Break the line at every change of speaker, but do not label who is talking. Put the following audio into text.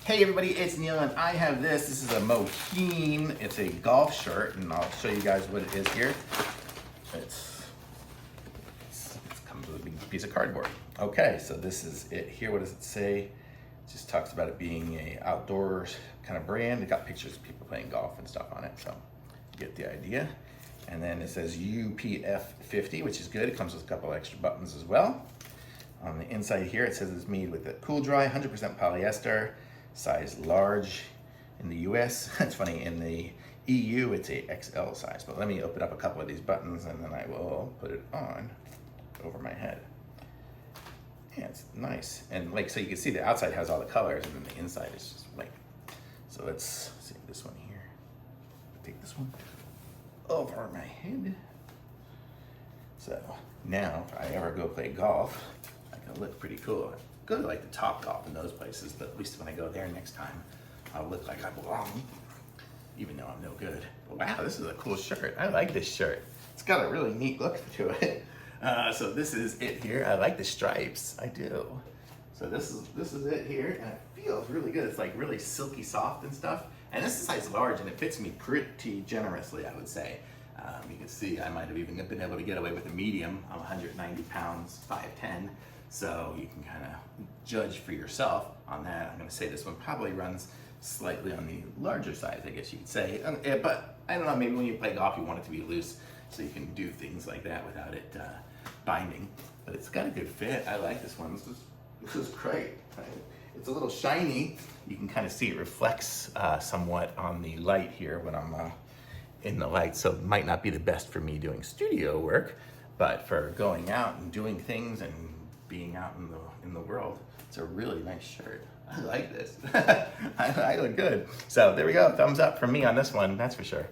Hey everybody, it's Neil and I have this. This is a TIHEEN. It's a golf shirt and I'll show you guys what it is here. It comes with a big piece of cardboard. Okay, so this is it here. What does it say? It just talks about it being a outdoors kind of brand. It got pictures of people playing golf and stuff on it, so you get the idea. And then it says UPF 50, which is good. It comes with a couple extra buttons as well. On the inside here, it says it's made with a cool dry, 100% polyester, size large in the US. It's funny, in the EU, it's a XL size. But let me open up a couple of these buttons and then I will put it on over my head. Yeah, it's nice. And like, so you can see the outside has all the colors and then the inside is just white. So let's see this one here. Take this one over my head. So now if I ever go play golf, I can look pretty cool. Go to like the Top Golf in those places, but at least when I go there next time, I'll look like I belong, even though I'm no good. But wow, this is a cool shirt. I like this shirt. It's got a really neat look to it. So this is it here. I like the stripes, I do. So this is it here, and it feels really good. It's like really silky soft and stuff. And this is size large, and it fits me pretty generously, I would say. You can see I might have even been able to get away with a medium. I'm 190 pounds, 5'10", so you can kind of judge for yourself on that. I'm going to say this one probably runs slightly on the larger size, I guess you could say. But I don't know, maybe when you play golf you want it to be loose so you can do things like that without it binding. But it's got a good fit. I like this one. This is great. It's a little shiny. You can kind of see it reflects somewhat on the light here when I'm in the light, so it might not be the best for me doing studio work, but for going out and doing things and being out in the world, it's a really nice shirt. I like this. I look good. So there we go, thumbs up from me on this one, that's for sure.